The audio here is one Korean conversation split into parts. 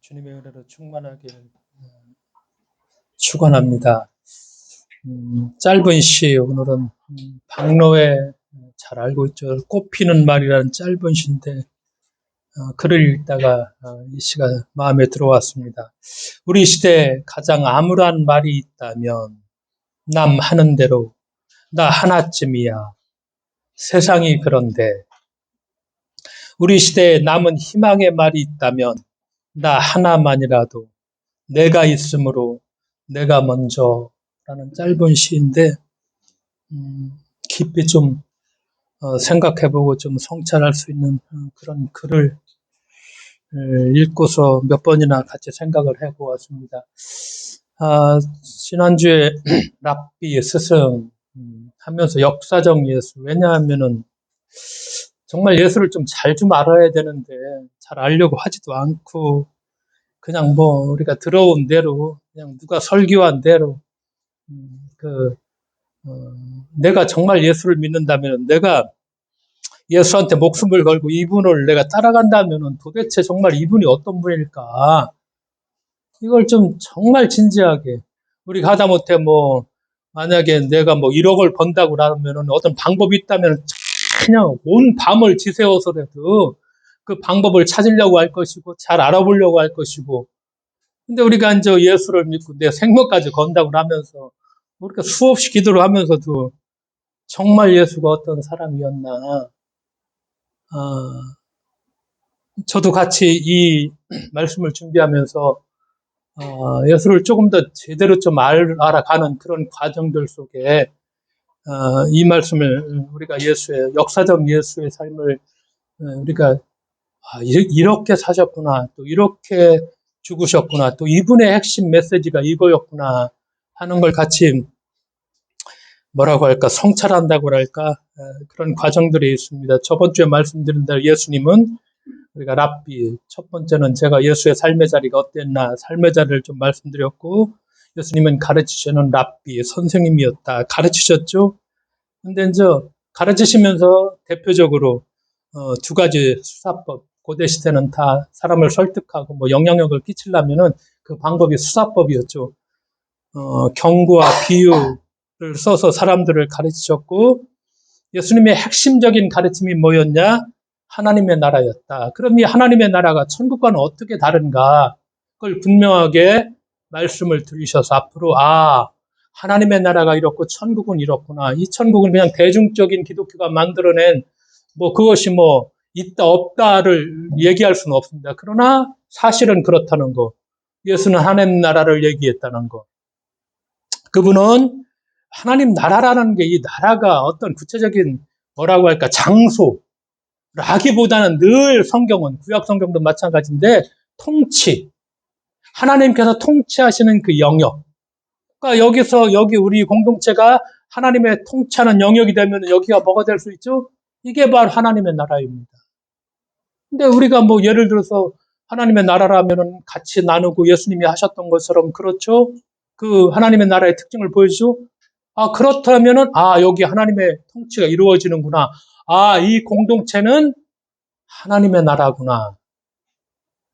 주님의 은혜로 충만하길 축원합니다. 짧은 시 오늘은 박노해 잘 알고 있죠. 꽃피는 말이라는 짧은 시인데 글을 읽다가 이 시가 마음에 들어왔습니다. 우리 시대에 가장 암울한 말이 있다면 남 하는 대로 나 하나쯤이야. 세상이 그런데 우리 시대에 남은 희망의 말이 있다면 나 하나만이라도 내가 있으므로 내가 먼저라는 짧은 시인데 깊이 좀 생각해보고 좀 성찰할 수 있는 그런 글을 읽고서 몇 번이나 같이 생각을 해보았습니다. 지난주에 랍비 스승 하면서 역사적 예수, 왜냐하면은 정말 예수를 좀 잘 좀 알아야 되는데 잘 알려고 하지도 않고 그냥 뭐 우리가 들어온 대로 그냥 누가 설교한 대로 내가 정말 예수를 믿는다면 내가 예수한테 목숨을 걸고 이분을 내가 따라간다면 도대체 정말 이분이 어떤 분일까? 이걸 좀 정말 진지하게 우리가 하다못해 뭐 만약에 내가 뭐 1억을 번다고 그러면 어떤 방법이 있다면 그냥 온 밤을 지새워서라도 그 방법을 찾으려고 할 것이고 잘 알아보려고 할 것이고 근데 우리가 이제 예수를 믿고 내 생명까지 건다고 하면서 우리가 수없이 기도를 하면서도 정말 예수가 어떤 사람이었나 저도 같이 이 말씀을 준비하면서 예수를 조금 더 제대로 좀 알아가는 그런 과정들 속에 이 말씀을 우리가 예수의 역사적 예수의 삶을 우리가 이렇게 사셨구나 또 이렇게 죽으셨구나 또 이분의 핵심 메시지가 이거였구나 하는 걸 같이 뭐라고 할까 성찰한다고 할까 그런 과정들이 있습니다. 저번 주에 말씀드린 대로 예수님은 우리가 랍비 첫 번째는 제가 예수의 삶의 자리가 어땠나 삶의 자리를 좀 말씀드렸고 예수님은 가르치시는 랍비 선생님이었다 가르치셨죠. 근데 이제 가르치시면서 대표적으로 두 가지 수사법 고대 시대는 다 사람을 설득하고 뭐 영향력을 끼치려면은 그 방법이 수사법이었죠. 경고와 비유를 써서 사람들을 가르치셨고 예수님의 핵심적인 가르침이 뭐였냐? 하나님의 나라였다. 그럼 이 하나님의 나라가 천국과는 어떻게 다른가? 그걸 분명하게 말씀을 들으셔서 앞으로 하나님의 나라가 이렇고 천국은 이렇구나. 이 천국은 그냥 대중적인 기독교가 만들어낸 뭐 그것이 뭐 있다 없다를 얘기할 수는 없습니다. 그러나 사실은 그렇다는 거. 예수는 하나님 나라를 얘기했다는 거. 그분은 하나님 나라라는 게 이 나라가 어떤 구체적인 뭐라고 할까 장소라기보다는 늘 성경은 구약 성경도 마찬가지인데 통치 하나님께서 통치하시는 그 영역 그러니까 여기서 여기 우리 공동체가 하나님의 통치하는 영역이 되면 여기가 뭐가 될 수 있죠? 이게 바로 하나님의 나라입니다. 근데 우리가 뭐 예를 들어서 하나님의 나라라면은 같이 나누고 예수님이 하셨던 것처럼 그렇죠? 그 하나님의 나라의 특징을 보여주죠? 그렇다면은, 여기 하나님의 통치가 이루어지는구나. 이 공동체는 하나님의 나라구나.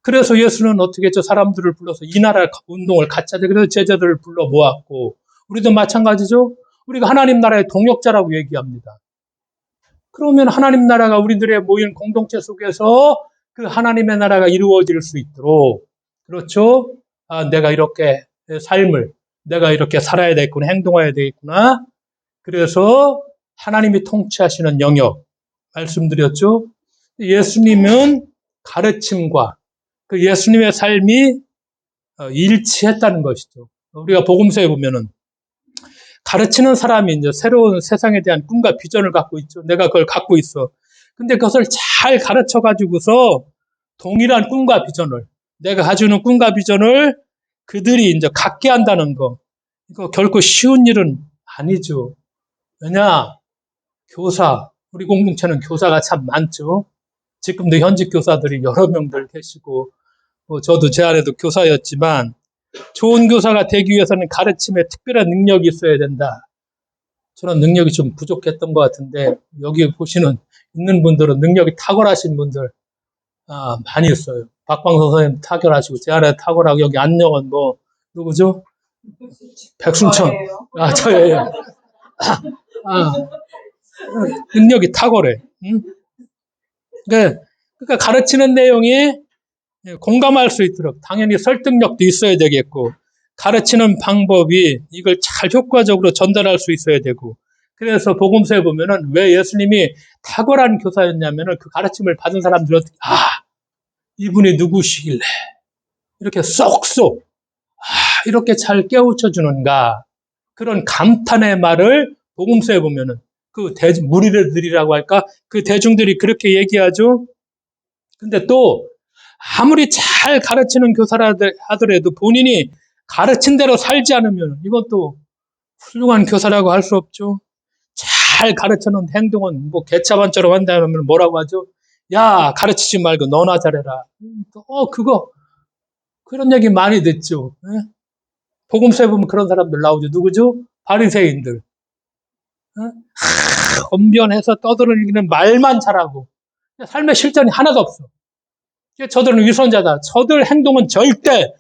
그래서 예수는 어떻게 했죠? 사람들을 불러서 이 나라 운동을 같이 하자. 그래서 제자들을 불러 모았고, 우리도 마찬가지죠? 우리가 하나님 나라의 동역자라고 얘기합니다. 그러면 하나님 나라가 우리들의 모인 공동체 속에서 그 하나님의 나라가 이루어질 수 있도록, 그렇죠? 내가 이렇게 삶을, 내가 이렇게 살아야 되겠구나, 행동해야 되겠구나. 그래서 하나님이 통치하시는 영역, 말씀드렸죠? 예수님은 가르침과 그 예수님의 삶이 일치했다는 것이죠. 우리가 복음서에 보면은 가르치는 사람이 이제 새로운 세상에 대한 꿈과 비전을 갖고 있죠. 내가 그걸 갖고 있어. 근데 그것을 잘 가르쳐 가지고서 동일한 꿈과 비전을 내가 가지고 있는 꿈과 비전을 그들이 이제 갖게 한다는 거. 이거 결코 쉬운 일은 아니죠. 왜냐? 교사, 우리 공동체는 교사가 참 많죠. 지금도 현직 교사들이 여러 명들 계시고 저도 제 안에도 교사였지만 좋은 교사가 되기 위해서는 가르침에 특별한 능력이 있어야 된다. 저는 능력이 좀 부족했던 것 같은데 여기 보시는 있는 분들은 능력이 탁월하신 분들 많이 있어요. 박광선 선생님 타결하시고, 제 아래 탁월하고, 여기 안녕은 뭐, 누구죠? 백순천. 아, 저예요. 아, 능력이 탁월해. 응? 그러니까 가르치는 내용이 공감할 수 있도록 당연히 설득력도 있어야 되겠고, 가르치는 방법이 이걸 잘 효과적으로 전달할 수 있어야 되고, 그래서 복음서에 보면은 왜 예수님이 탁월한 교사였냐면은 그 가르침을 받은 사람들은 이분이 누구시길래 이렇게 쏙쏙 이렇게 잘 깨우쳐 주는가, 그런 감탄의 말을 복음서에 보면은 그 무리들이라고 할까, 그 대중들이 그렇게 얘기하죠. 근데 또 아무리 잘 가르치는 교사라 하더라도 본인이 가르친 대로 살지 않으면 이건 또 훌륭한 교사라고 할 수 없죠. 잘 가르치는 행동은 뭐 개차반처럼 한다면 뭐라고 하죠? 야, 가르치지 말고 너나 잘해라. 그런 얘기 많이 듣죠. 예? 복음서에 보면 그런 사람들 나오죠. 누구죠? 바리새인들. 언변해서 떠들어내기는 말만 잘하고 삶의 실전이 하나도 없어. 저들은 위선자다. 저들 행동은 절대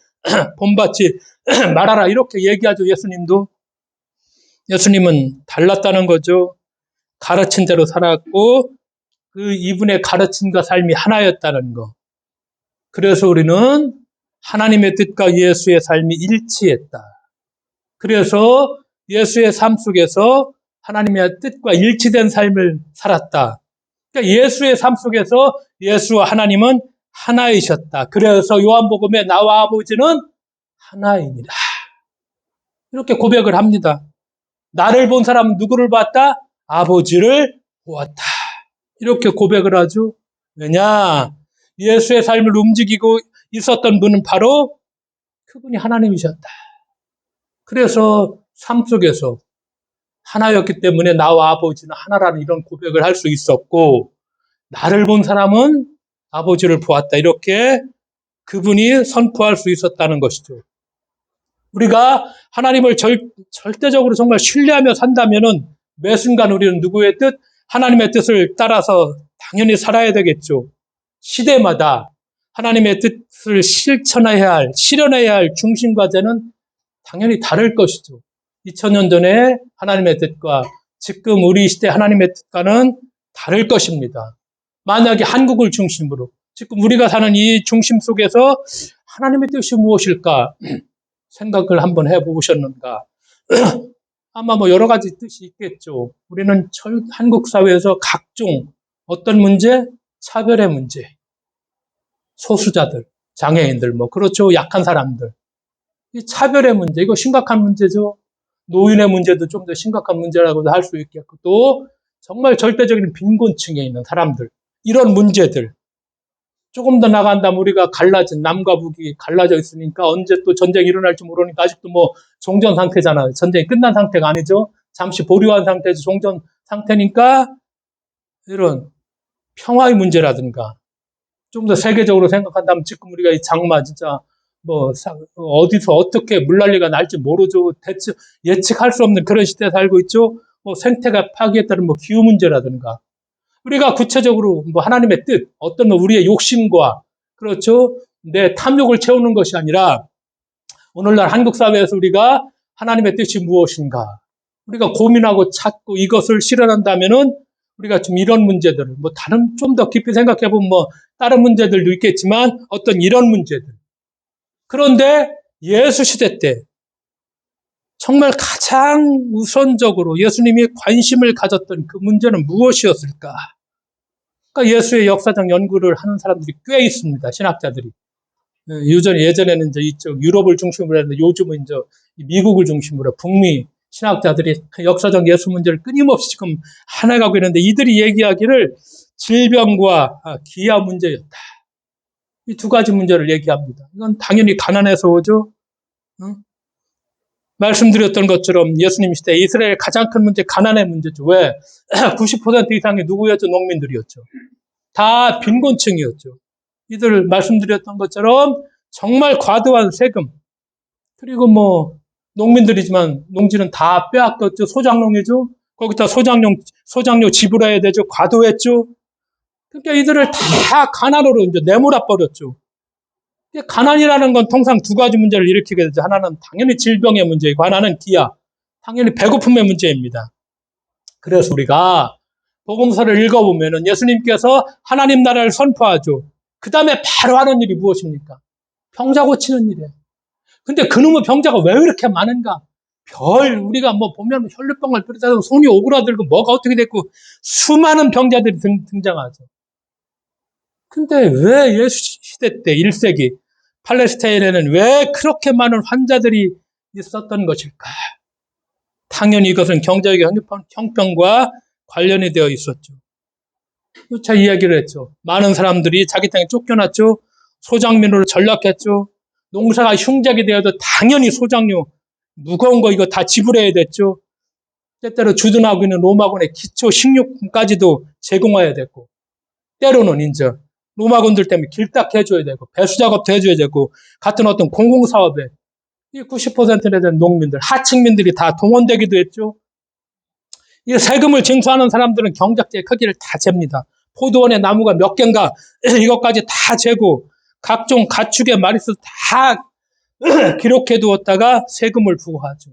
본받지 말아라. 이렇게 얘기하죠. 예수님은 달랐다는 거죠. 가르친 대로 살았고 그 이분의 가르침과 삶이 하나였다는 거. 그래서 우리는 하나님의 뜻과 예수의 삶이 일치했다. 그래서 예수의 삶 속에서 하나님의 뜻과 일치된 삶을 살았다. 그러니까 예수의 삶 속에서 예수와 하나님은 하나이셨다. 그래서 요한복음에 나와 아버지는 하나이니라. 이렇게 고백을 합니다. 나를 본 사람은 누구를 봤다? 아버지를 보았다. 이렇게 고백을 하죠. 왜냐? 예수의 삶을 움직이고 있었던 분은 바로 그분이 하나님이셨다. 그래서 삶 속에서 하나였기 때문에 나와 아버지는 하나라는 이런 고백을 할 수 있었고, 나를 본 사람은 아버지를 보았다. 이렇게 그분이 선포할 수 있었다는 것이죠. 우리가 하나님을 절대적으로 정말 신뢰하며 산다면은 매 순간 우리는 누구의 뜻? 하나님의 뜻을 따라서 당연히 살아야 되겠죠. 시대마다 하나님의 뜻을 실현해야 할 중심 과제는 당연히 다를 것이죠. 2000년 전에 하나님의 뜻과 지금 우리 시대 하나님의 뜻과는 다를 것입니다. 만약에 한국을 중심으로 지금 우리가 사는 이 중심 속에서 하나님의 뜻이 무엇일까 생각을 한번 해보셨는가? 아마 뭐 여러 가지 뜻이 있겠죠. 우리는 한국 사회에서 각종 어떤 문제? 차별의 문제, 소수자들, 장애인들, 뭐 그렇죠. 약한 사람들. 이 차별의 문제, 이거 심각한 문제죠. 노인의 문제도 좀 더 심각한 문제라고도 할 수 있겠고, 또 정말 절대적인 빈곤층에 있는 사람들, 이런 문제들. 조금 더 나간다면 우리가 남과 북이 갈라져 있으니까 언제 또 전쟁이 일어날지 모르니까 아직도 뭐 종전 상태잖아요. 전쟁이 끝난 상태가 아니죠. 잠시 보류한 상태에서 종전 상태니까 이런 평화의 문제라든가, 좀 더 세계적으로 생각한다면 지금 우리가 이 장마 진짜 뭐 어디서 어떻게 물난리가 날지 모르죠. 예측할 수 없는 그런 시대에 살고 있죠. 뭐 생태가 파괴에 따른 뭐 기후 문제라든가, 우리가 구체적으로 뭐 하나님의 뜻, 어떤 뭐 우리의 욕심과 그렇죠, 내 탐욕을 채우는 것이 아니라 오늘날 한국 사회에서 우리가 하나님의 뜻이 무엇인가 우리가 고민하고 찾고 이것을 실현한다면은 우리가 좀 이런 문제들을 뭐 다른 좀 더 깊이 생각해 보면 뭐 다른 문제들도 있겠지만 어떤 이런 문제들. 그런데 예수 시대 때 정말 가장 우선적으로 예수님이 관심을 가졌던 그 문제는 무엇이었을까? 그러니까 예수의 역사적 연구를 하는 사람들이 꽤 있습니다. 신학자들이. 예전에는 이제 이쪽 유럽을 중심으로 했는데 요즘은 이제 미국을 중심으로 북미 신학자들이 역사적 예수 문제를 끊임없이 지금 해나가고 있는데, 이들이 얘기하기를 질병과 기아 문제였다. 이 두 가지 문제를 얘기합니다. 이건 당연히 가난에서 오죠. 말씀드렸던 것처럼 예수님 시대 이스라엘의 가장 큰 문제 가난의 문제죠. 왜? 90% 이상이 누구였죠? 농민들이었죠. 다 빈곤층이었죠. 이들 말씀드렸던 것처럼 정말 과도한 세금, 그리고 뭐 농민들이지만 농지는 다 빼앗겼죠. 소작농이죠. 거기다 소작료 지불해야 되죠. 과도했죠. 그러니까 이들을 다 가난으로 이제 내몰아 버렸죠. 가난이라는 건 통상 두 가지 문제를 일으키게 되죠. 하나는 당연히 질병의 문제이고 하나는 기아, 당연히 배고픔의 문제입니다. 그래서 우리가 복음서를 읽어보면은 예수님께서 하나님 나라를 선포하죠. 그 다음에 바로 하는 일이 무엇입니까? 병자 고치는 일이에요. 근데 그놈의 병자가 왜 이렇게 많은가? 우리가 뭐 보면 혈류병을 비롯해서 손이 오그라들고 뭐가 어떻게 됐고 수많은 병자들이 등장하죠. 근데 왜 예수 시대 때 1세기 팔레스타인에는 왜 그렇게 많은 환자들이 있었던 것일까? 당연히 이것은 경제적 형편과 관련이 되어 있었죠. 자, 이야기를 했죠. 많은 사람들이 자기 땅에 쫓겨났죠. 소작민으로 전락했죠. 농사가 흉작이 되어도 당연히 소작료 무거운 거 이거 다 지불해야 됐죠. 때때로 주둔하고 있는 로마군의 기초 식료품까지도 제공해야 됐고, 때로는 이제 로마군들 때문에 길딱 해줘야 되고, 배수작업도 해줘야 되고, 같은 어떤 공공사업에 이 90%나 되는 농민들, 하층민들이 다 동원되기도 했죠. 이 세금을 징수하는 사람들은 경작지의 크기를 다 잽니다. 포도원의 나무가 몇 개인가 이것까지 다 재고 각종 가축의 마리수 다 기록해 두었다가 세금을 부과하죠.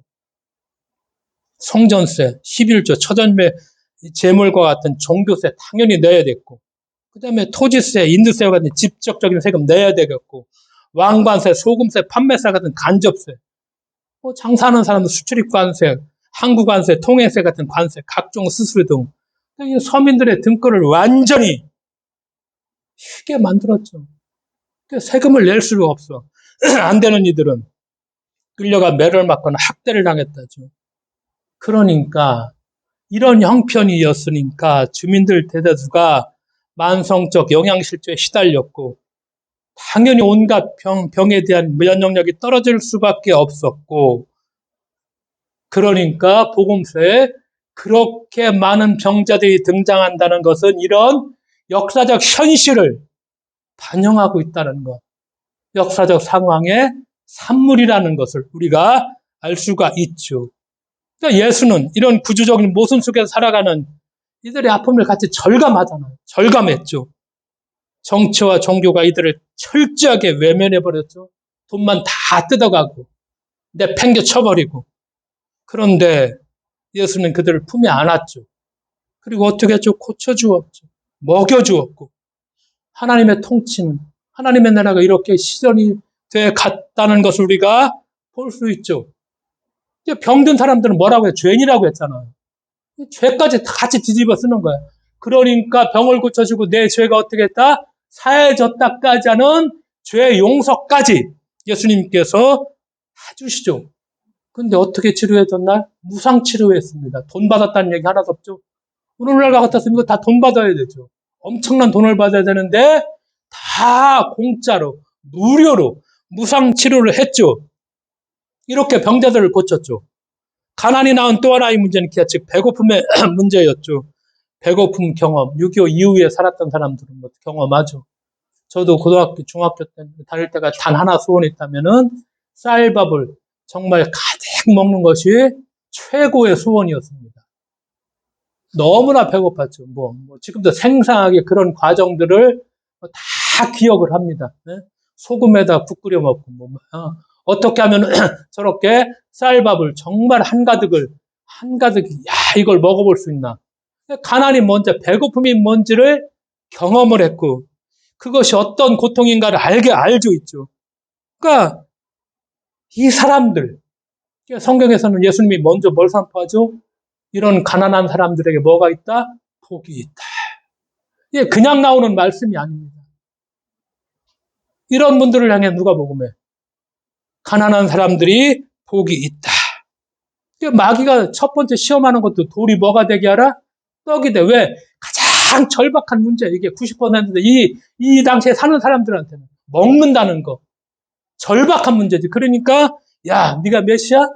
성전세, 11조, 처전매 재물과 같은 종교세 당연히 내야 됐고, 그 다음에 토지세, 인두세 같은 직접적인 세금 내야 되겠고, 왕관세, 소금세, 판매세 같은 간접세, 장사하는 사람들 수출입관세, 항구관세, 통행세 같은 관세, 각종 수수료 등 서민들의 등골을 완전히 쉽게 만들었죠. 세금을 낼 수가 없어. 안 되는 이들은 끌려가 매를 맞거나 학대를 당했다죠. 그러니까 이런 형편이었으니까 주민들 대다수가 만성적 영양실조에 시달렸고 당연히 온갖 병에 대한 면역력이 떨어질 수밖에 없었고, 그러니까 복음서에 그렇게 많은 병자들이 등장한다는 것은 이런 역사적 현실을 반영하고 있다는 것, 역사적 상황의 산물이라는 것을 우리가 알 수가 있죠. 그러니까 예수는 이런 구조적인 모순 속에서 살아가는 이들의 아픔을 같이 절감하잖아요. 절감했죠. 정치와 종교가 이들을 철저하게 외면해버렸죠. 돈만 다 뜯어가고 내팽겨 쳐버리고. 그런데 예수는 그들을 품에 안았죠. 그리고 어떻게 했죠? 고쳐주었죠. 먹여주었고, 하나님의 통치는, 하나님의 나라가 이렇게 실현이 돼 갔다는 것을 우리가 볼 수 있죠. 병든 사람들은 뭐라고 해요? 죄인이라고 했잖아요. 죄까지 같이 뒤집어 쓰는 거예요. 그러니까 병을 고쳐주고 내 죄가 어떻게 했다? 사해졌다까지 하는 죄 용서까지 예수님께서 해주시죠. 근데 어떻게 치료해줬나? 무상 치료했습니다. 돈 받았다는 얘기 하나도 없죠. 오늘날 같았으면 이거 다 돈 받아야 되죠. 엄청난 돈을 받아야 되는데 다 공짜로, 무료로 무상 치료를 했죠. 이렇게 병자들을 고쳤죠. 가난이 낳은 또 하나의 문제는 기아, 즉 배고픔의 문제였죠. 배고픔 경험, 6.25 이후에 살았던 사람들은 뭐 경험하죠. 저도 고등학교, 중학교 때 다닐 때가 단 하나 소원이 있다면은 쌀밥을 정말 가득 먹는 것이 최고의 소원이었습니다. 너무나 배고팠죠. 지금도 생생하게 그런 과정들을 다 기억을 합니다. 네? 소금에다 국 끓여 먹고, 어떻게 하면 저렇게 쌀밥을 정말 한가득, 이걸 먹어볼 수 있나. 가난이 뭔지, 배고픔이 뭔지를 경험을 했고, 그것이 어떤 고통인가를 알죠, 있죠. 그러니까, 이 사람들, 성경에서는 예수님이 먼저 뭘 선포하죠? 이런 가난한 사람들에게 뭐가 있다? 복이 있다. 이게 그냥 나오는 말씀이 아닙니다. 이런 분들을 향해 누가 복음해? 가난한 사람들이 복이 있다. 마귀가 첫 번째 시험하는 것도 돌이 뭐가 되게 하라? 떡이 돼. 왜? 가장 절박한 문제, 이게 90%인데 이 당시에 사는 사람들한테는 먹는다는 거. 절박한 문제지. 그러니까, 야, 네가 메시아?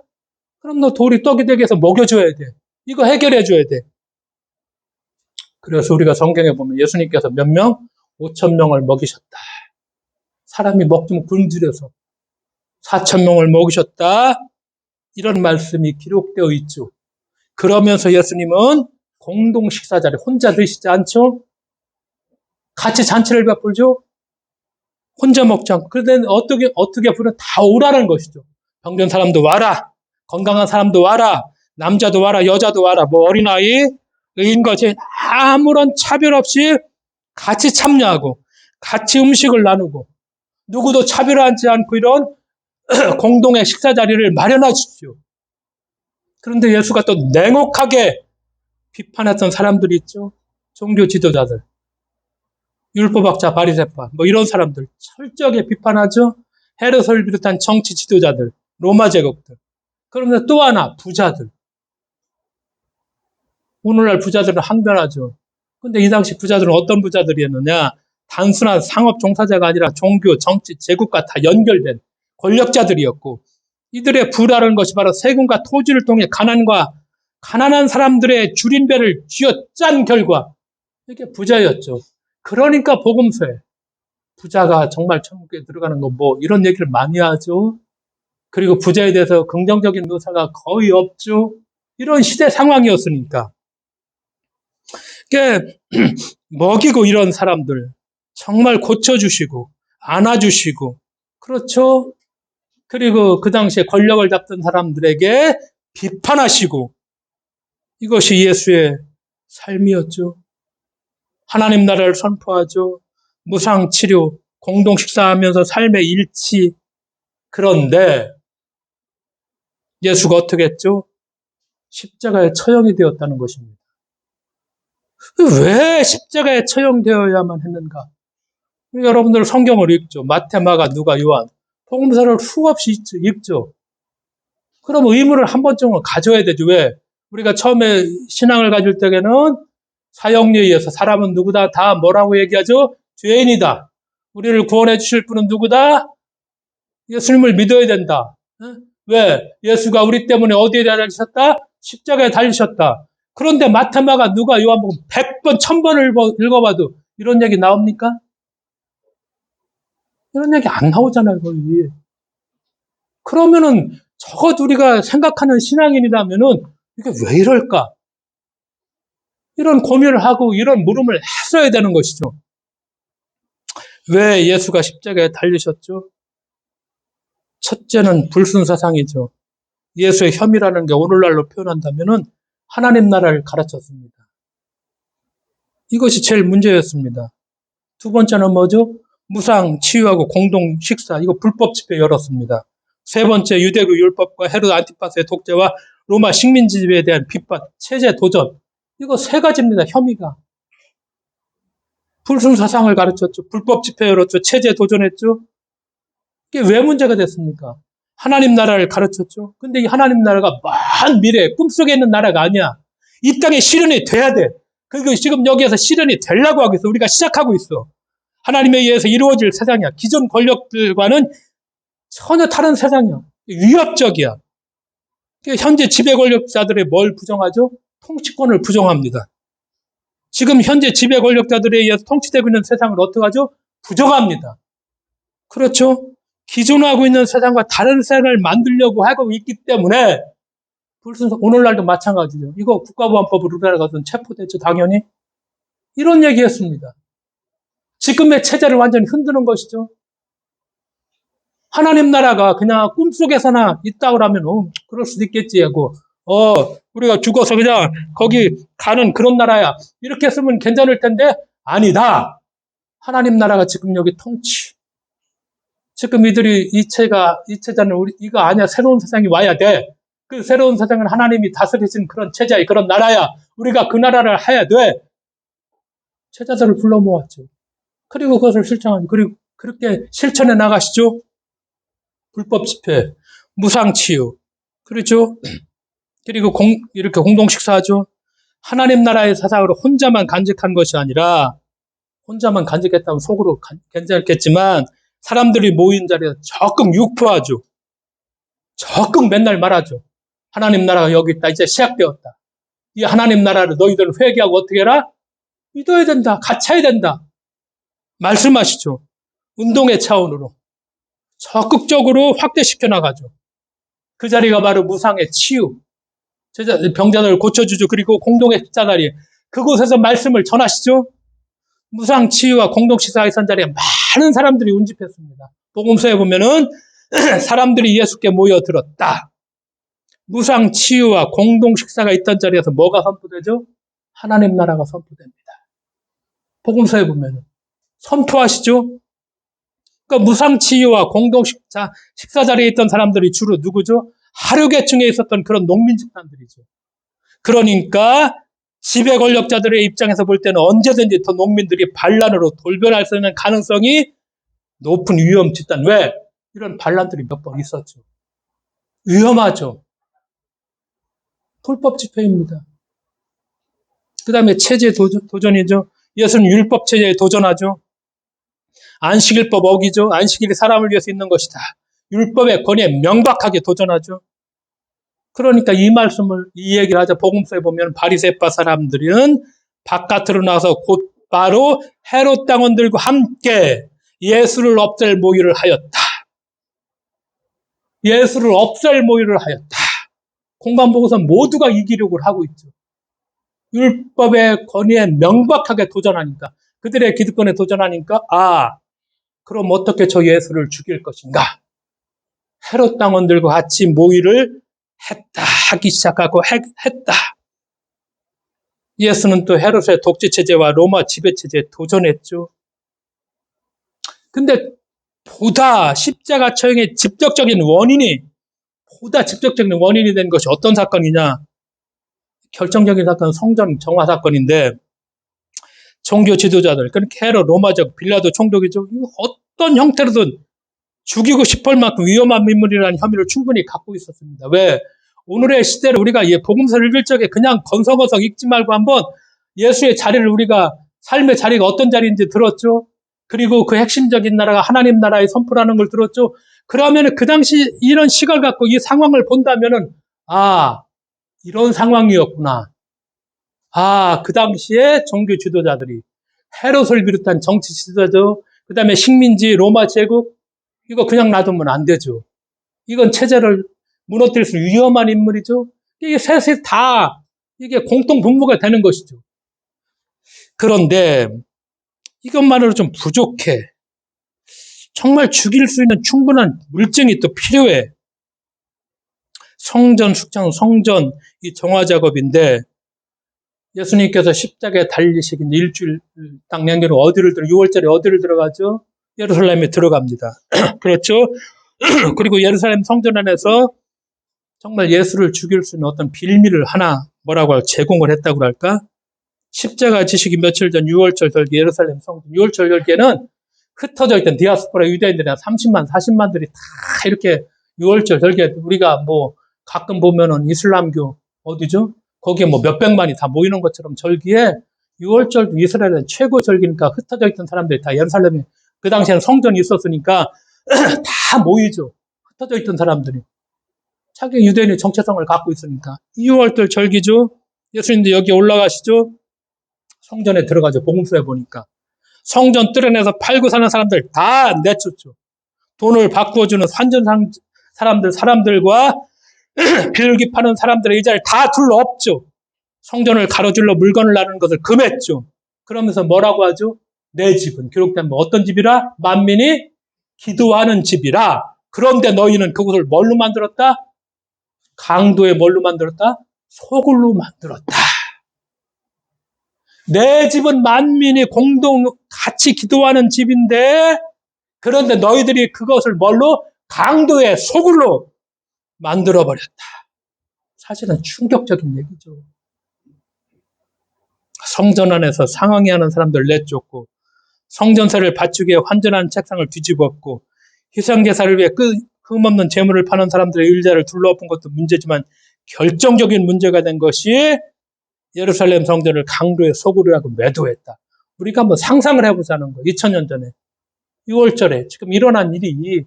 그럼 너 돌이 떡이 되게 해서 먹여줘야 돼. 이거 해결해줘야 돼. 그래서 우리가 성경에 보면 예수님께서 몇 명? 5,000명을 먹이셨다. 사람이 먹으면 굶주려서 4,000명을 먹이셨다. 이런 말씀이 기록되어 있죠. 그러면서 예수님은 공동 식사 자리 혼자 드시지 않죠? 같이 잔치를 베풀죠? 혼자 먹지 않고. 그런데 어떻게 부르면 다 오라는 것이죠. 병든 사람도 와라. 건강한 사람도 와라. 남자도 와라. 여자도 와라. 뭐 어린아이, 의인 거지. 아무런 차별 없이 같이 참여하고 같이 음식을 나누고 누구도 차별하지 않고 이런 공동의 식사 자리를 마련하십시오. 그런데 예수가 또 냉혹하게 비판했던 사람들이 있죠. 종교 지도자들, 율법학자, 바리새파, 뭐 이런 사람들 철저하게 비판하죠. 헤롯을 비롯한 정치 지도자들, 로마 제국들. 그런데 또 하나 부자들. 오늘날 부자들은 항변하죠. 근데 이 당시 부자들은 어떤 부자들이었느냐? 단순한 상업 종사자가 아니라 종교, 정치, 제국과 다 연결된 권력자들이었고, 이들의 부라는 것이 바로 세금과 토지를 통해 가난한 사람들의 줄인 배를 쥐어짠 결과 이게 부자였죠. 그러니까 복음서에 부자가 정말 천국에 들어가는 거 뭐 이런 얘기를 많이 하죠. 그리고 부자에 대해서 긍정적인 묘사가 거의 없죠. 이런 시대 상황이었으니까. 먹이고 이런 사람들 정말 고쳐주시고 안아주시고 그렇죠. 그리고 그 당시에 권력을 잡던 사람들에게 비판하시고 이것이 예수의 삶이었죠. 하나님 나라를 선포하죠. 무상치료, 공동식사하면서 삶의 일치. 그런데 예수가 어떻게 했죠? 십자가에 처형이 되었다는 것입니다. 왜 십자가에 처형되어야만 했는가? 여러분들 성경을 읽죠. 마태, 마가, 누가, 요한. 복음서를 수없이 읽죠. 그럼 의무를 한 번쯤은 가져야 되죠. 왜? 우리가 처음에 신앙을 가질 때에는 사형리에 의해서 사람은 누구다? 다 뭐라고 얘기하죠? 죄인이다. 우리를 구원해 주실 분은 누구다? 예수님을 믿어야 된다. 왜? 예수가 우리 때문에 어디에 달리셨다? 십자가에 달리셨다. 그런데 마태, 마가, 누가, 요한복음 100번, 1000번을 읽어봐도 이런 얘기 나옵니까? 이런 얘기 안 나오잖아요, 거의. 그러면은 적어도 우리가 생각하는 신앙인이라면은 이게 왜 이럴까? 이런 고민을 하고 이런 물음을 했어야 되는 것이죠. 왜 예수가 십자가에 달리셨죠? 첫째는 불순사상이죠. 예수의 혐의라는 게 오늘날로 표현한다면은 하나님 나라를 가르쳤습니다. 이것이 제일 문제였습니다. 두 번째는 뭐죠? 무상 치유하고 공동 식사. 이거 불법 집회 열었습니다. 세 번째 유대교 율법과 헤롯 안티파스의 독재와 로마 식민 지배에 대한 비판, 체제 도전. 이거 세 가지입니다. 혐의가. 불순사상을 가르쳤죠. 불법 집회 열었죠. 체제 도전했죠. 이게 왜 문제가 됐습니까? 하나님 나라를 가르쳤죠. 근데 이 하나님 나라가 먼 미래, 꿈속에 있는 나라가 아니야. 이 땅에 실현이 돼야 돼. 그리고 지금 여기에서 실현이 되려고 하고 있어. 우리가 시작하고 있어. 하나님에 의해서 이루어질 세상이야. 기존 권력들과는 전혀 다른 세상이야. 위협적이야. 현재 지배 권력자들의 뭘 부정하죠? 통치권을 부정합니다. 지금 현재 지배 권력자들에 의해서 통치되고 있는 세상을 어떻게 하죠? 부정합니다. 그렇죠? 기존하고 있는 세상과 다른 세상을 만들려고 하고 있기 때문에 오늘날도 마찬가지죠. 이거 국가보안법으로 우리나라가 체포됐죠, 당연히. 이런 얘기했습니다. 지금의 체제를 완전히 흔드는 것이죠. 하나님 나라가 그냥 꿈속에서나 있다고 하면 그럴 수도 있겠지 하고 우리가 죽어서 그냥 거기 가는 그런 나라야. 이렇게 했으면 괜찮을 텐데 아니다. 하나님 나라가 지금 여기 통치. 지금 이들이 이 체제는 이거 아니야. 새로운 세상이 와야 돼. 그 새로운 세상은 하나님이 다스리신 그런 체제야. 그런 나라야. 우리가 그 나라를 해야 돼. 제자들을 불러 모았죠. 그리고 그것을 실천하죠. 그리고 그렇게 실천해 나가시죠. 불법 집회, 무상치유. 그렇죠? 그리고 이렇게 공동 식사하죠. 하나님 나라의 사상으로 혼자만 간직한 것이 아니라 혼자만 간직했다면 속으로 괜찮겠지만 사람들이 모인 자리에서 적극 유포하죠. 적극 맨날 말하죠. 하나님 나라가 여기 있다. 이제 시작되었다. 이 하나님 나라를 너희들은 회개하고 어떻게 해라? 믿어야 된다. 같이 해야 된다. 말씀하시죠. 운동의 차원으로. 적극적으로 확대시켜 나가죠. 그 자리가 바로 무상의 치유. 병자들을 고쳐주죠. 그리고 공동의 식사 자리. 그곳에서 말씀을 전하시죠. 무상 치유와 공동 식사 예산 자리에 많은 사람들이 운집했습니다. 복음서에 보면은 사람들이 예수께 모여들었다. 무상 치유와 공동 식사가 있던 자리에서 뭐가 선포되죠? 하나님 나라가 선포됩니다. 복음서에 보면은 선포하시죠? 그러니까 무상 치유와 공동 식사 자리에 있던 사람들이 주로 누구죠? 하류계층에 있었던 그런 농민 집단들이죠. 그러니까 지배 권력자들의 입장에서 볼 때는 언제든지 더 농민들이 반란으로 돌변할 수 있는 가능성이 높은 위험 집단. 왜? 이런 반란들이 몇 번 있었죠. 위험하죠. 불법 집회입니다. 그 다음에 체제 도전이죠. 예수는 율법 체제에 도전하죠. 안식일법 어기죠. 안식일이 사람을 위해서 있는 것이다. 율법의 권위에 명백하게 도전하죠. 그러니까 이 얘기를 하자. 복음서에 보면 바리새파 사람들은 바깥으로 나와서 곧바로 헤롯 당원들과 함께 예수를 없앨 모의를 하였다. 예수를 없앨 모의를 하였다. 공간보고서 모두가 이 기록을 하고 있죠. 율법의 권위에 명백하게 도전하니까, 그들의 기득권에 도전하니까, 그럼 어떻게 저 예수를 죽일 것인가? 헤롯 당원들과 같이 모의를 하기 시작하고 했다. 예수는 또 헤롯의 독재체제와 로마 지배체제에 도전했죠. 근데 보다 십자가 처형의 직접적인 원인이 된 것이 어떤 사건이냐? 결정적인 사건은 성전 정화 사건인데, 종교 지도자들, 그러니까 헤롯, 로마적, 빌라도 총독이죠. 어떤 형태로든 죽이고 싶을 만큼 위험한 인물이라는 혐의를 충분히 갖고 있었습니다. 왜? 오늘의 시대를 우리가 복음서를 읽을 적에 그냥 건성건성 읽지 말고 한번 예수의 자리를 우리가 삶의 자리가 어떤 자리인지 들었죠. 그리고 그 핵심적인 나라가 하나님 나라의 선포라는 걸 들었죠. 그러면 그 당시 이런 시각을 갖고 이 상황을 본다면은 이런 상황이었구나. 그 당시에 종교 지도자들이 헤롯을 비롯한 정치 지도자들, 그 다음에 식민지 로마 제국, 이거 그냥 놔두면 안 되죠. 이건 체제를 무너뜨릴 수 있는 위험한 인물이죠. 이게 셋이 다 이게 공통 분모가 되는 것이죠. 그런데 이것만으로 좀 부족해. 정말 죽일 수 있는 충분한 물증이 또 필요해. 성전 이 정화 작업인데, 예수님께서 십자가에 달리시기 일주일 딱 남겨놓고 6월절에 어디를 들어가죠? 예루살렘에 들어갑니다. 그렇죠? 그리고 예루살렘 성전 안에서 정말 예수를 죽일 수 있는 어떤 빌미를 하나 제공을 했다고 할까? 십자가 지시기 며칠 전 6월절 절기 예루살렘 성전 6월절 절기에는 흩어져 있던 디아스포라 유대인들이 한 30만, 40만들이 다 이렇게 6월절 절기에 우리가 가끔 보면은 이슬람교 어디죠? 거기에 몇백만이 다 모이는 것처럼 절기에 6월절도 이스라엘은 최고 절기니까 흩어져 있던 사람들이 다 예루살렘에 그 당시에는 성전이 있었으니까 다 모이죠. 흩어져 있던 사람들이. 자기 유대인의 정체성을 갖고 있으니까. 6월절 절기죠. 예수님도 여기 올라가시죠. 성전에 들어가죠. 복음서에 보니까. 성전 뚫어내서 팔고 사는 사람들 다 내쫓죠. 돈을 바꾸어주는 환전 사람들과 빌기 파는 사람들의 의자를 다 둘러엎죠. 성전을 가로질러 물건을 나누는 것을 금했죠. 그러면서 뭐라고 하죠? 내 집은 기록된 어떤 집이라? 만민이 기도하는 집이라. 그런데 너희는 그곳을 뭘로 만들었다? 강도에 뭘로 만들었다? 소굴로 만들었다. 내 집은 만민이 같이 기도하는 집인데, 그런데 너희들이 그것을 뭘로? 강도의 소굴로 만들어버렸다. 사실은 충격적인 얘기죠. 성전 안에서 상황이 하는 사람들 내쫓고, 성전세를 받추기에 환전하는 책상을 뒤집었고, 희생제사를 위해 흠없는 재물을 파는 사람들의 의자를 둘러엎은 것도 문제지만 결정적인 문제가 된 것이 예루살렘 성전을 강도의 소굴이라고 매도했다. 우리가 한번 상상을 해보자는 거예요. 2000년 전에 6월절에 지금 일어난 일이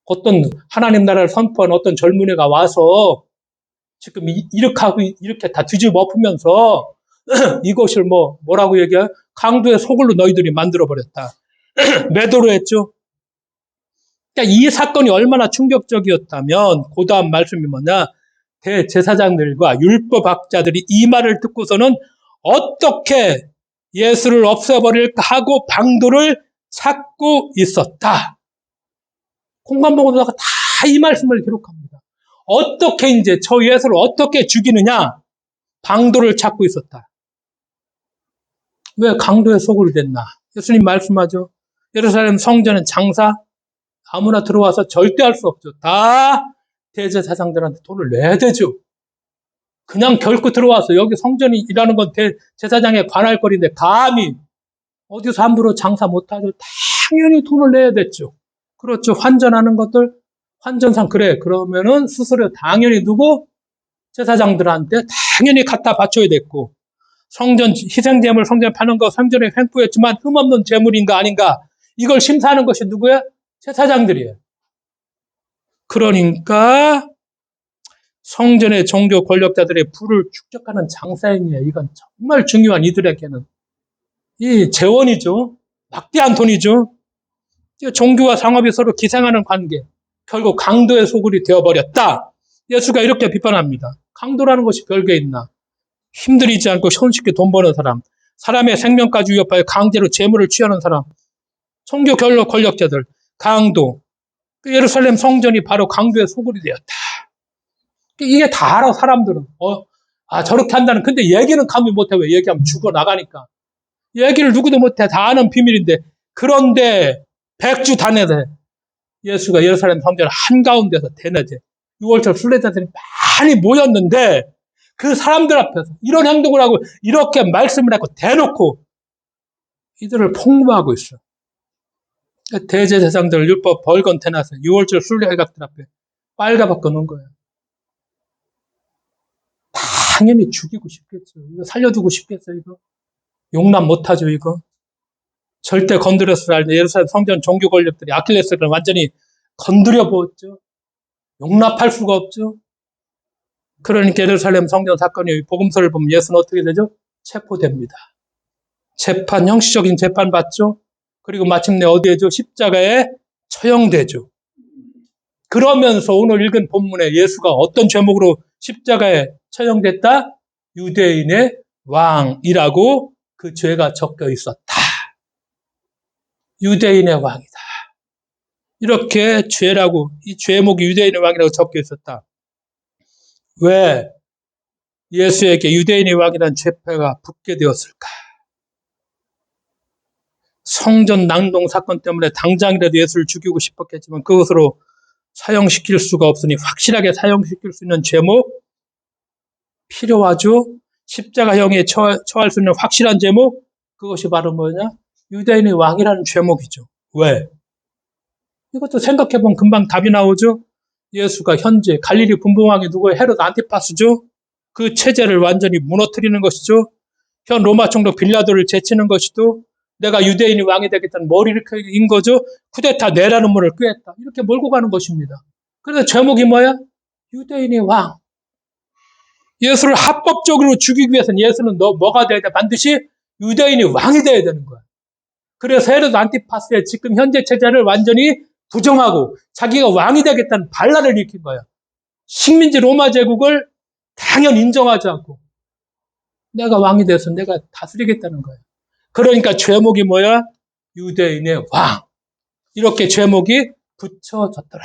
어떤 하나님 나라를 선포한 어떤 젊은이가 와서 지금 이렇게 다 뒤집어 엎으면서 이것을 뭐라고 얘기해요? 강도의 소굴로 너희들이 만들어버렸다. 매도로 했죠. 그러니까 이 사건이 얼마나 충격적이었다면 그 다음 말씀이 뭐냐? 대제사장들과 율법학자들이 이 말을 듣고서는 어떻게 예수를 없애버릴까 하고 방도를 찾고 있었다. 공관복음서가 다 이 말씀을 기록합니다. 어떻게 이제 저 예수를 어떻게 죽이느냐? 강도를 찾고 있었다. 왜 강도의 소굴이 됐나? 예수님 말씀하죠. 예루살렘 성전은 장사 아무나 들어와서 절대 할 수 없죠. 다 대제사장들한테 돈을 내야 되죠. 그냥 결코 들어와서 여기 성전이 일하는 건 대제사장에 관할 거리인데 감히 어디서 함부로 장사 못하죠. 당연히 돈을 내야 됐죠. 그렇죠. 환전하는 것들 환전상 그래. 그러면은 수수료 당연히 누구? 제사장들한테 당연히 갖다 바쳐야 됐고 성전 희생제물 성전에 파는 거 성전에 횡포했지만 흠없는 제물인가 아닌가 이걸 심사하는 것이 누구야? 제사장들이에요. 그러니까 성전의 종교 권력자들의 부를 축적하는 장사행위예요. 이건 정말 중요한 이들에게는 이 재원이죠. 막대한 돈이죠. 종교와 상업이 서로 기생하는 관계. 결국 강도의 소굴이 되어버렸다. 예수가 이렇게 비판합니다. 강도라는 것이 별게 있나? 힘들이지 않고 손쉽게 돈 버는 사람, 사람의 생명까지 위협하여 강제로 재물을 취하는 사람, 종교 권력자들, 강도. 예루살렘 성전이 바로 강도의 소굴이 되었다. 이게 다 알아, 사람들은. 저렇게 한다는. 근데 얘기는 감히 못해. 왜? 얘기하면 죽어나가니까. 얘기를 누구도 못해. 다 아는 비밀인데. 그런데 백주 단에서 예수가 예루살렘 성전 한가운데서 대낮에 6월절 순례자들이 많이 모였는데 그 사람들 앞에서 이런 행동을 하고 이렇게 말씀을 하고 대놓고 이들을 폭로하고 있어. 대제사장들 율법 벌건 대낮에 6월절 순례자들 앞에 빨가벗겨 놓은 거예요. 당연히 죽이고 싶겠죠. 이거 살려두고 싶겠어요, 이거. 용납 못하죠, 이거. 절대 건드려서 알는 예루살렘 성전 종교 권력들이 아킬레스를 완전히 건드려 보았죠. 용납할 수가 없죠. 그러니까 예루살렘 성전 사건이 복음서를 보면 예수는 어떻게 되죠? 체포됩니다. 재판, 형식적인 재판 받죠. 그리고 마침내 어디에죠? 십자가에 처형되죠. 그러면서 오늘 읽은 본문에 예수가 어떤 제목으로 십자가에 처형됐다? 유대인의 왕이라고 그 죄가 적혀 있었다. 유대인의 왕이다. 이렇게 죄라고, 이 죄목이 유대인의 왕이라고 적혀 있었다. 왜 예수에게 유대인의 왕이라는 죄패가 붙게 되었을까? 성전 낭동 사건 때문에 당장이라도 예수를 죽이고 싶었겠지만 그것으로 사형시킬 수가 없으니 확실하게 사형시킬 수 있는 제목 필요하죠. 십자가형에 처할 수 있는 확실한 제목 그것이 바로 뭐냐? 유대인의 왕이라는 제목이죠. 왜? 이것도 생각해보면 금방 답이 나오죠. 예수가 현재 갈릴리 분봉왕이 누구예요? 헤롯 안티파스죠. 그 체제를 완전히 무너뜨리는 것이죠. 현 로마 총독 빌라도를 제치는 것이죠. 내가 유대인이 왕이 되겠다는 머리를 인 거죠. 쿠데타 내라는 문을 꿰었다. 이렇게 몰고 가는 것입니다. 그래서 제목이 뭐야? 유대인의 왕. 예수를 합법적으로 죽이기 위해서는 예수는 뭐가 돼야 돼? 반드시 유대인이 왕이 돼야 되는 거야. 그래서 헤롯 안티파스의 지금 현재 체제를 완전히 부정하고 자기가 왕이 되겠다는 반란을 일으킨 거야. 식민지 로마 제국을 당연히 인정하지 않고 내가 왕이 돼서 내가 다스리겠다는 거야. 그러니까 제목이 뭐야? 유대인의 왕. 이렇게 제목이 붙여졌더라.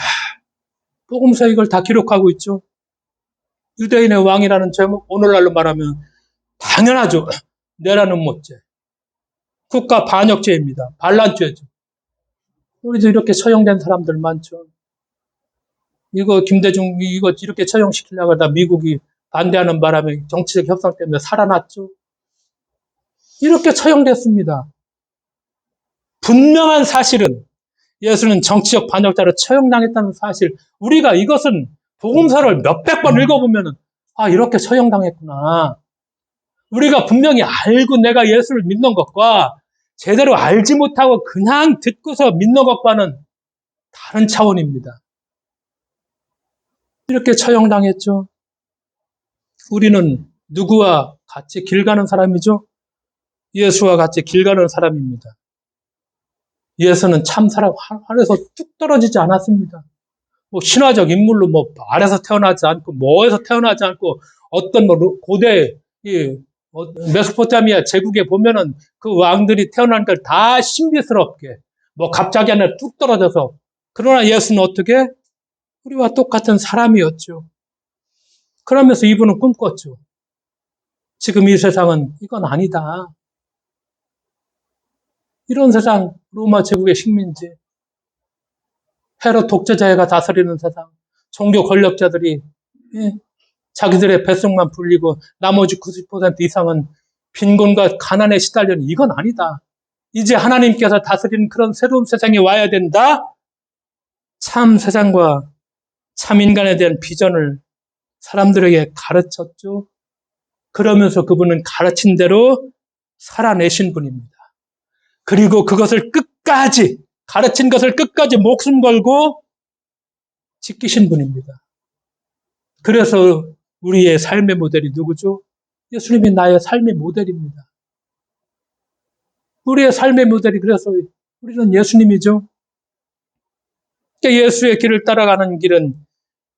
복음서 이걸 다 기록하고 있죠. 유대인의 왕이라는 제목, 오늘날로 말하면 당연하죠. 내라는 못죄. 국가 반역죄입니다. 반란죄죠. 우리도 이렇게 처형된 사람들 많죠. 이거 김대중 이거 이렇게 처형시키려고 하다 미국이 반대하는 바람에 정치적 협상 때문에 살아났죠. 이렇게 처형됐습니다. 분명한 사실은 예수는 정치적 반역자로 처형당했다는 사실. 우리가 이것은 복음서를 몇백 번 읽어보면 이렇게 처형당했구나. 우리가 분명히 알고 내가 예수를 믿는 것과 제대로 알지 못하고 그냥 듣고서 믿는 것과는 다른 차원입니다. 이렇게 처형당했죠. 우리는 누구와 같이 길 가는 사람이죠? 예수와 같이 길 가는 사람입니다. 예수는 참 사람 하늘에서 뚝 떨어지지 않았습니다. 신화적 인물로 아래서 태어나지 않고 뭐에서 태어나지 않고 어떤 고대 메소포타미아 제국에 보면은 그 왕들이 태어난 걸 다 신비스럽게 뭐 갑자기 하나 뚝 떨어져서. 그러나 예수는 어떻게? 우리와 똑같은 사람이었죠. 그러면서 이분은 꿈꿨죠. 지금 이 세상은 이건 아니다. 이런 세상, 로마 제국의 식민지, 헤롯 독재자가 다스리는 세상, 종교 권력자들이 자기들의 뱃속만 불리고 나머지 90% 이상은 빈곤과 가난에 시달리는 이건 아니다. 이제 하나님께서 다스리는 그런 새로운 세상이 와야 된다. 참 세상과 참 인간에 대한 비전을 사람들에게 가르쳤죠. 그러면서 그분은 가르친 대로 살아내신 분입니다. 그리고 그것을 끝까지, 가르친 것을 끝까지 목숨 걸고 지키신 분입니다. 그래서 우리의 삶의 모델이 누구죠? 예수님이 나의 삶의 모델입니다. 우리의 삶의 모델이 그래서 우리는 예수님이죠. 예수의 길을 따라가는 길은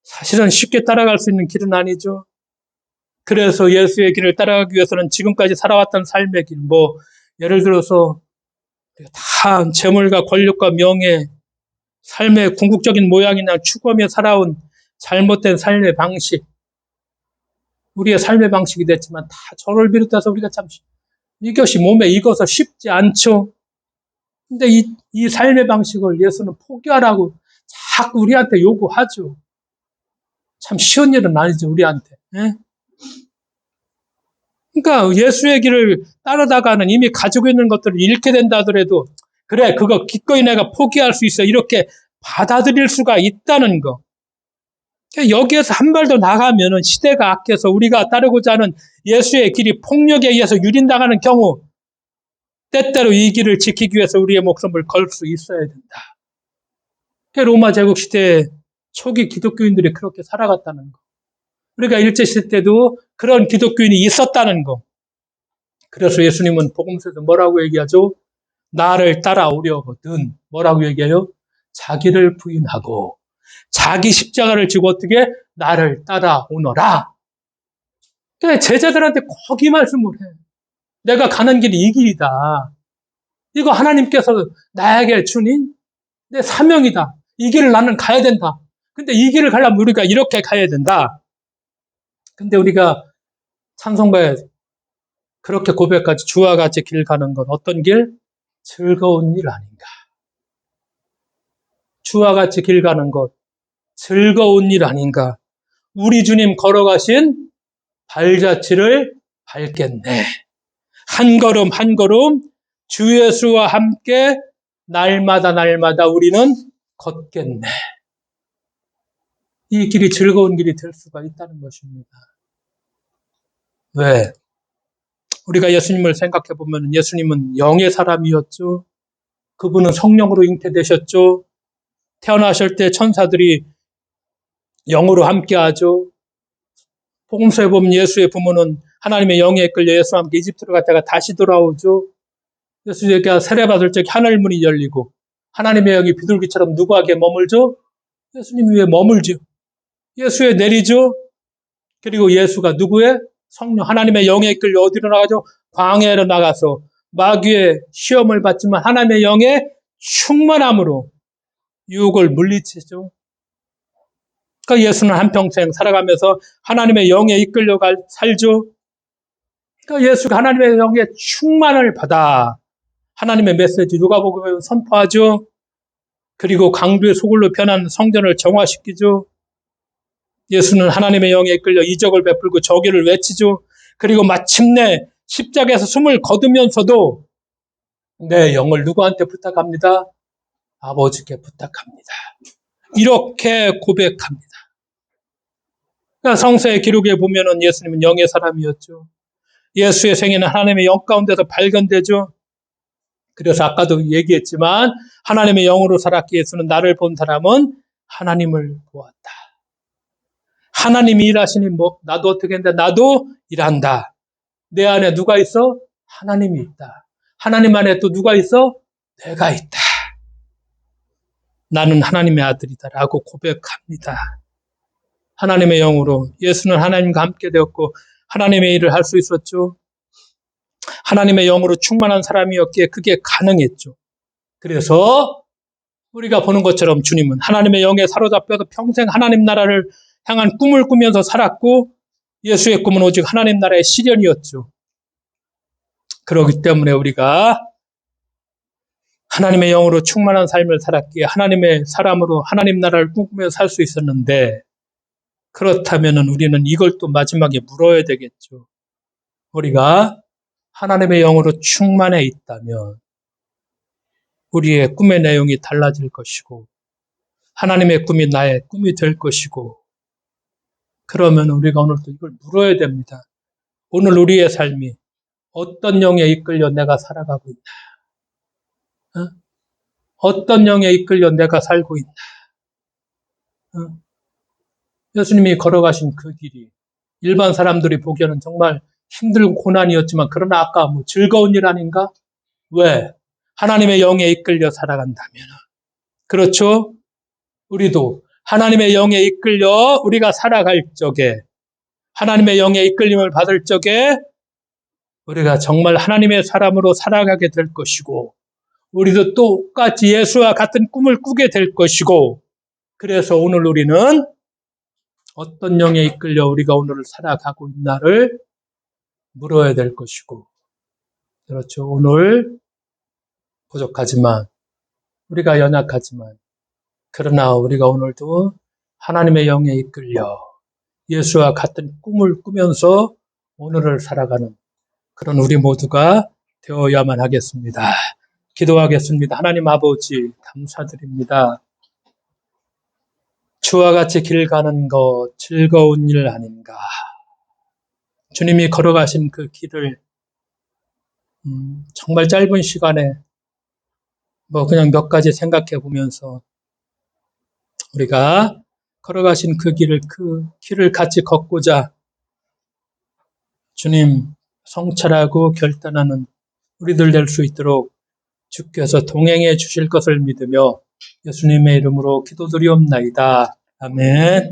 사실은 쉽게 따라갈 수 있는 길은 아니죠. 그래서 예수의 길을 따라가기 위해서는 지금까지 살아왔던 삶의 길, 예를 들어서 다 재물과 권력과 명예, 삶의 궁극적인 모양이나 추구하며 살아온 잘못된 삶의 방식, 우리의 삶의 방식이 됐지만 다 저를 비롯해서 우리가 참 이것이 몸에 익어서 쉽지 않죠. 근데 이 삶의 방식을 예수는 포기하라고 자꾸 우리한테 요구하죠. 참 쉬운 일은 아니죠, 우리한테. 예? 그러니까 예수의 길을 따르다가는 이미 가지고 있는 것들을 잃게 된다 하더라도 그래, 그거 기꺼이 내가 포기할 수 있어. 이렇게 받아들일 수가 있다는 거. 여기에서 한 발 더 나가면은 시대가 악해서 우리가 따르고자 하는 예수의 길이 폭력에 의해서 유린당하는 경우 때때로 이 길을 지키기 위해서 우리의 목숨을 걸 수 있어야 된다. 로마 제국 시대 초기 기독교인들이 그렇게 살아갔다는 거. 우리가 일제시대 때도 그런 기독교인이 있었다는 거. 그래서 예수님은 복음서에서 뭐라고 얘기하죠? 나를 따라오려거든. 뭐라고 얘기해요? 자기를 부인하고 자기 십자가를 지고 어떻게? 나를 따라오너라. 그래, 제자들한테 꼭 이 말씀을 해. 내가 가는 길이 이 길이다. 이거 하나님께서 나에게 주닌 내 사명이다. 이 길을 나는 가야 된다. 근데 이 길을 가려면 우리가 이렇게 가야 된다. 근데 우리가 찬송가에 그렇게 고백하지, 주와 같이 길 가는 건 어떤 길? 즐거운 일 아닌가. 주와 같이 길 가는 것, 즐거운 일 아닌가. 우리 주님 걸어가신 발자취를 밟겠네. 한 걸음 한 걸음 주 예수와 함께 날마다 날마다 우리는 걷겠네. 이 길이 즐거운 길이 될 수가 있다는 것입니다. 왜? 우리가 예수님을 생각해 보면 예수님은 영의 사람이었죠. 그분은 성령으로 잉태되셨죠. 태어나실 때 천사들이 영으로 함께하죠. 복음서에 보면 예수의 부모는 하나님의 영에 이끌려 예수와 함께 이집트로 갔다가 다시 돌아오죠. 예수에게 세례받을 적 하늘문이 열리고 하나님의 영이 비둘기처럼 누구에게 머물죠? 예수님 위에 머물죠. 예수에 내리죠. 그리고 예수가 누구의? 성령 하나님의 영에 이끌려 어디로 나가죠? 광야로 나가서 마귀의 시험을 받지만 하나님의 영의 충만함으로 유혹을 물리치죠. 그러니까 예수는 한평생 살아가면서 하나님의 영에 이끌려 살죠. 그러니까 예수가 하나님의 영의 충만을 받아 하나님의 메시지 누가복음에 선포하죠. 그리고 강도의 소굴로 변한 성전을 정화시키죠. 예수는 하나님의 영에 이끌려 이적을 베풀고 저기를 외치죠. 그리고 마침내 십자가에서 숨을 거두면서도 내 영을 누구한테 부탁합니다? 아버지께 부탁합니다. 이렇게 고백합니다. 그러니까 성서의 기록에 보면은 예수님은 영의 사람이었죠. 예수의 생애는 하나님의 영 가운데서 발견되죠. 그래서 아까도 얘기했지만 하나님의 영으로 살았기에 예수는 나를 본 사람은 하나님을 보았다. 하나님이 일하시니 나도 어떻게 한다? 나도 일한다. 내 안에 누가 있어? 하나님이 있다. 하나님 안에 또 누가 있어? 내가 있다. 나는 하나님의 아들이다라고 고백합니다. 하나님의 영으로 예수는 하나님과 함께 되었고 하나님의 일을 할 수 있었죠. 하나님의 영으로 충만한 사람이었기에 그게 가능했죠. 그래서 우리가 보는 것처럼 주님은 하나님의 영에 사로잡혀서 평생 하나님 나라를 향한 꿈을 꾸면서 살았고 예수의 꿈은 오직 하나님 나라의 실현이었죠. 그렇기 때문에 우리가 하나님의 영으로 충만한 삶을 살았기에 하나님의 사람으로 하나님 나라를 꿈꾸며 살 수 있었는데 그렇다면 우리는 이걸 또 마지막에 물어야 되겠죠. 우리가 하나님의 영으로 충만해 있다면 우리의 꿈의 내용이 달라질 것이고 하나님의 꿈이 나의 꿈이 될 것이고 그러면 우리가 오늘 또 이걸 물어야 됩니다. 오늘 우리의 삶이 어떤 영에 이끌려 내가 살아가고 있나? 어떤 영에 이끌려 내가 살고 있나? 예수님이 걸어가신 그 길이 일반 사람들이 보기에는 정말 힘들고 고난이었지만 그러나 아까 뭐 즐거운 일 아닌가? 왜? 하나님의 영에 이끌려 살아간다면. 그렇죠? 우리도 하나님의 영에 이끌려 우리가 살아갈 적에 하나님의 영에 이끌림을 받을 적에 우리가 정말 하나님의 사람으로 살아가게 될 것이고 우리도 똑같이 예수와 같은 꿈을 꾸게 될 것이고 그래서 오늘 우리는 어떤 영에 이끌려 우리가 오늘을 살아가고 있나를 물어야 될 것이고 그렇죠. 오늘 부족하지만 우리가 연약하지만 그러나 우리가 오늘도 하나님의 영에 이끌려 예수와 같은 꿈을 꾸면서 오늘을 살아가는 그런 우리 모두가 되어야만 하겠습니다. 기도하겠습니다. 하나님 아버지 감사드립니다. 주와 같이 길 가는 것 즐거운 일 아닌가. 주님이 걸어가신 그 길을 정말 짧은 시간에 뭐 그냥 몇 가지 생각해 보면서 우리가 걸어가신 그 길을 같이 걷고자 주님 성찰하고 결단하는 우리들 될 수 있도록 주께서 동행해 주실 것을 믿으며 예수님의 이름으로 기도드리옵나이다. 아멘.